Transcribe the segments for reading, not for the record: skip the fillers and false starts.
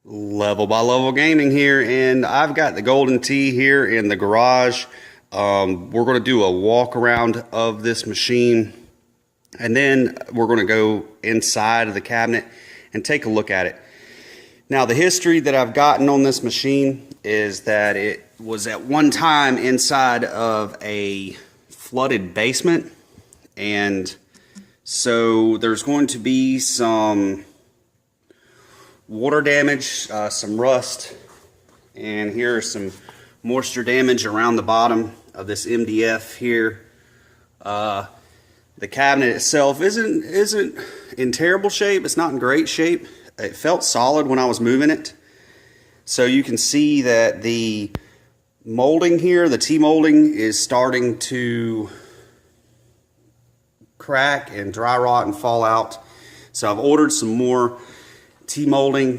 Level by Level Gaming here, and I've got the Golden Tee here in the garage. We're going to do a walk around of this machine, and then we're going to go inside of the cabinet and take a look at it. Now, the history that I've gotten on this machine is that it was at one time inside of a flooded basement, and so there's going to be some water damage, some rust, and here is some moisture damage around the bottom of this MDF here. The cabinet itself isn't in terrible shape. It's not in great shape. It felt solid when I was moving it. So you can see that the molding here, the T-molding, is starting to crack and dry rot and fall out. So I've ordered some more T-molding.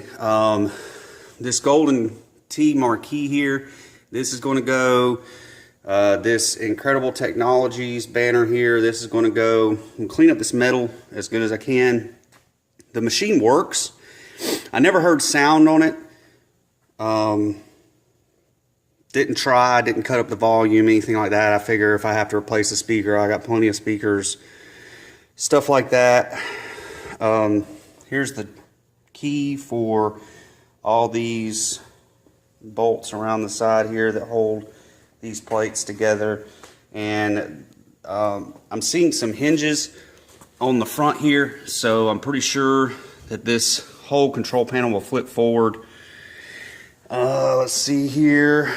This Golden Tee marquee here, this is going to go. This Incredible Technologies banner here, this is going to go. And clean up this metal as good as I can. The machine works. I never heard sound on it. Didn't cut up the volume, anything like that. I figure if I have to replace a speaker, I got plenty of speakers, stuff like that. Here's the key for all these bolts around the side here that hold these plates together, and I'm seeing some hinges on the front here, so I'm pretty sure that this whole control panel will flip forward. Let's see here,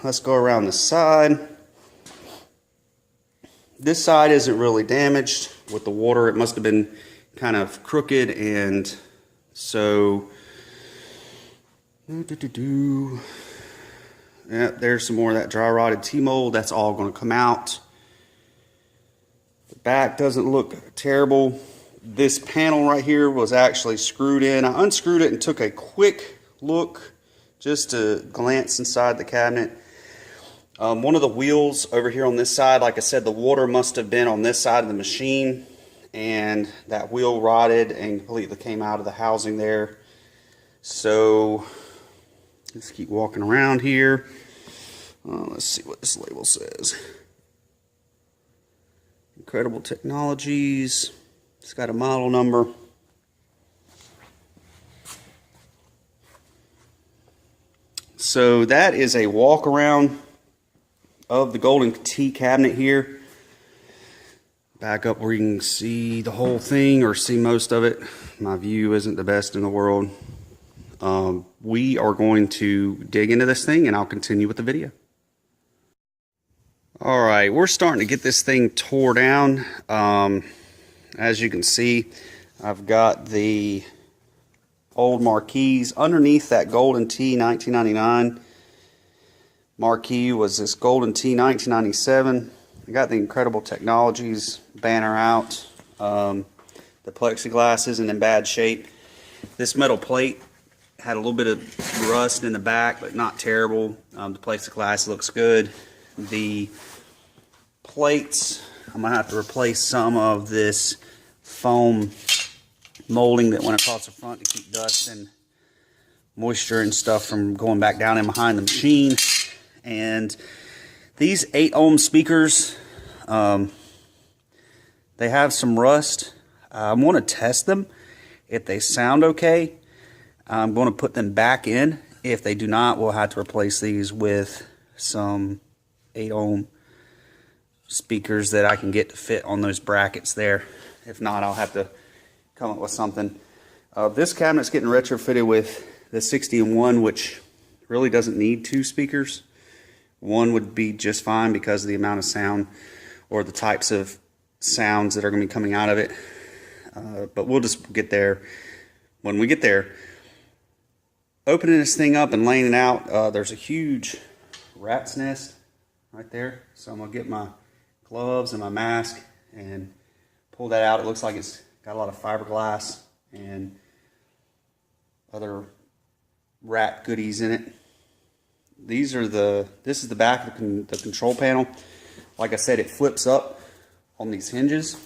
let's go around the side. This side isn't really damaged with the water. It must have been kind of crooked, and so yeah, there's some more of that dry rotted T-mold. That's all going to come out. The back doesn't look terrible. This panel right here was actually screwed in. I unscrewed it and took a quick look just to glance inside the cabinet. One of the wheels over here on this side, like I said, the water must have been on this side of the machine, and that wheel rotted and completely came out of the housing there. So let's keep walking around here. Let's see what this label says. Incredible Technologies. It's got a model number. So that is a walk around of the Golden Tee cabinet here. Back up where you can see the whole thing or see most of it. My view isn't the best in the world. We are going to dig into this thing, and I'll continue with the video. Alright, we're starting to get this thing tore down. As you can see, I've got the old marquees underneath that Golden Tee 1999. Marquee was this Golden Tee 1997. I got the Incredible Technologies banner out. The plexiglass isn't in bad shape. This metal plate had a little bit of rust in the back, but not terrible. The plexiglass looks good. The plates, I'm going to have to replace some of this foam molding that went across the front to keep dust and moisture and stuff from going back down in behind the machine. And these 8-ohm speakers, they have some rust. I want to test them. If they sound okay, I'm going to put them back in. If they do not, we'll have to replace these with some 8-ohm speakers that I can get to fit on those brackets there. If not, I'll have to come up with something. This cabinet's getting retrofitted with the 60-in-1, which really doesn't need 2 speakers. One would be just fine because of the amount of sound or the types of sounds that are going to be coming out of it. But we'll just get there when we get there. Opening this thing up and laying it out, there's a huge rat's nest right there. So I'm going to get my gloves and my mask and pull that out. It looks like it's got a lot of fiberglass and other rat goodies in it. This is the back of the control panel. Like I said, it flips up on these hinges.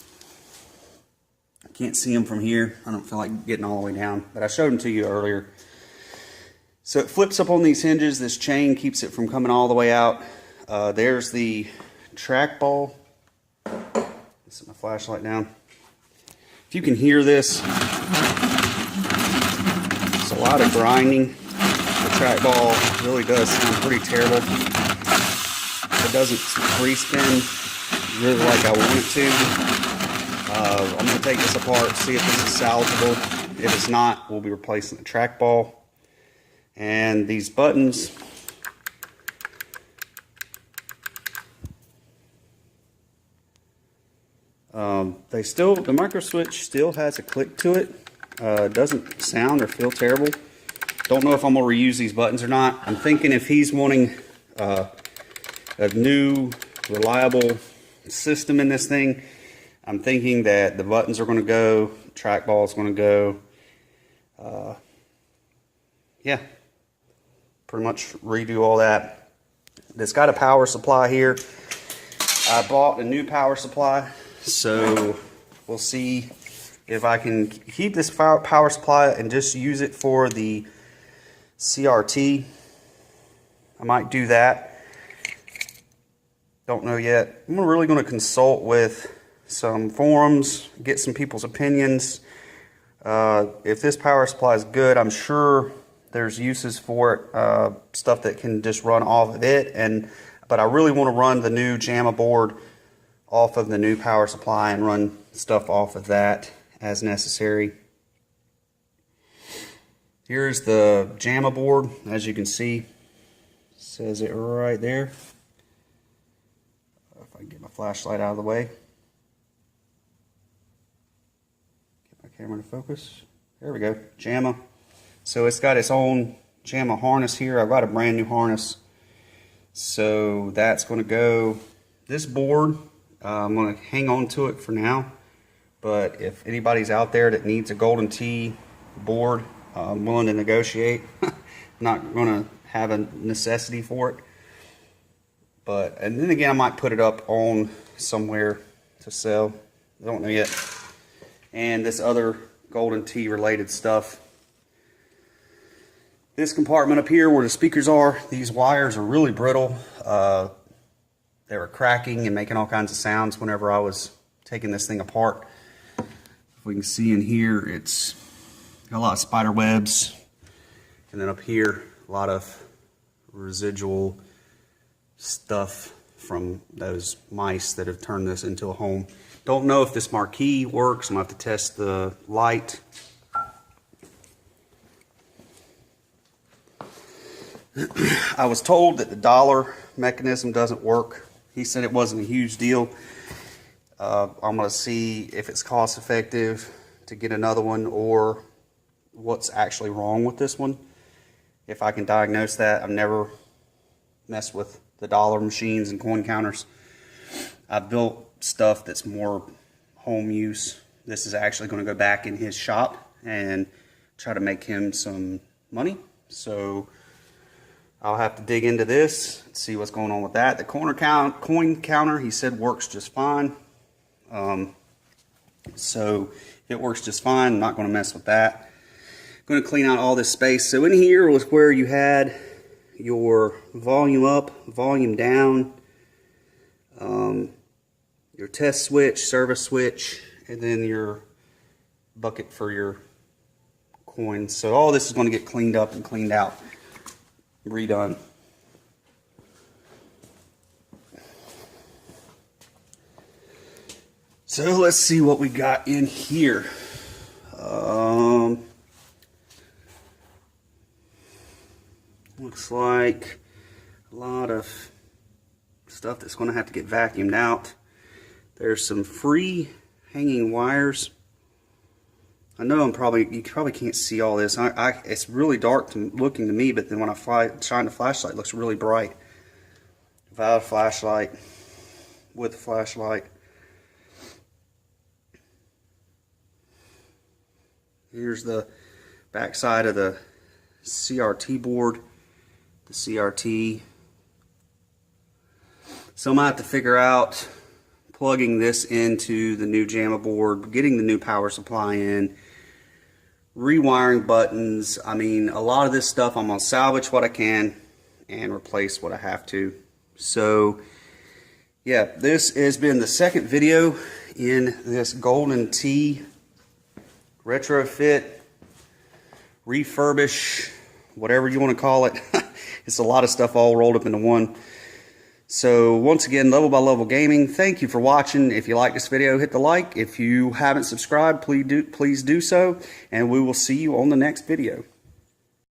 I can't see them from here. I don't feel like getting all the way down, but I showed them to you earlier. So it flips up on these hinges. This chain keeps it from coming all the way out. There's the trackball. Set my flashlight down. If you can hear this, it's a lot of grinding. The trackball really does sound pretty terrible. It doesn't free spin really like I want it to. I'm going to take this apart, see if this is salvageable. If it's not, we'll be replacing the trackball. And these buttons, the micro switch still has a click to it. Doesn't sound or feel terrible. Don't know if I'm going to reuse these buttons or not. I'm thinking if he's wanting a new, reliable system in this thing, I'm thinking that the buttons are going to go, trackball is going to go. Yeah, pretty much redo all that. It's got a power supply here. I bought a new power supply, so we'll see if I can keep this power supply and just use it for the CRT. I might do that. Don't know yet. I'm really going to consult with some forums, get some people's opinions. If this power supply is good, I'm sure there's uses for it, stuff that can just run off of it. But I really want to run the new Jamma board off of the new power supply and run stuff off of that as necessary. Here's the Jamma board, as you can see. Says it right there. If I can get my flashlight out of the way. Get my camera to focus. There we go, Jamma. So it's got its own Jamma harness here. I've got a brand new harness. So that's going to go, this board, I'm going to hang on to it for now. But if anybody's out there that needs a Golden Tee board, I'm willing to negotiate. Not going to have a necessity for it. And then again, I might put it up on somewhere to sell. I don't know yet. And this other Golden Tee related stuff. This compartment up here where the speakers are, these wires are really brittle. They were cracking and making all kinds of sounds whenever I was taking this thing apart. If we can see in here, it's got a lot of spider webs. And then up here, a lot of residual stuff from those mice that have turned this into a home. Don't know if this marquee works. I'm going to have to test the light. I was told that the dollar mechanism doesn't work. He said it wasn't a huge deal. I'm going to see if it's cost effective to get another one or what's actually wrong with this one. If I can diagnose that. I've never messed with the dollar machines and coin counters. I've built stuff that's more home use. This is actually going to go back in his shop and try to make him some money. So I'll have to dig into this and see what's going on with that. The coin counter, he said, works just fine. So if it works just fine, I'm not going to mess with that. I'm going to clean out all this space. So in here was where you had your volume up, volume down, your test switch, service switch, and then your bucket for your coins. So all this is going to get cleaned up and cleaned out. Redone. So let's see what we got in here. Looks like a lot of stuff that's going to have to get vacuumed out. There's some free hanging wires. I know you probably can't see all this. It's really dark looking to me, but then when I shine the flashlight, it looks really bright. Without a flashlight, with a flashlight. Here's the back side of the CRT board. The CRT. So I'm going to have to figure out plugging this into the new Jamma board, getting the new power supply in, rewiring buttons. I mean, a lot of this stuff I'm going to salvage what I can and replace what I have to. So yeah, this has been the second video in this Golden Tee retrofit, refurbish, whatever you want to call it. It's a lot of stuff all rolled up into one. So once again, Level by Level Gaming, thank you for watching. If you like this video, hit the like. If you haven't subscribed, please do so, and we will see you on the next video.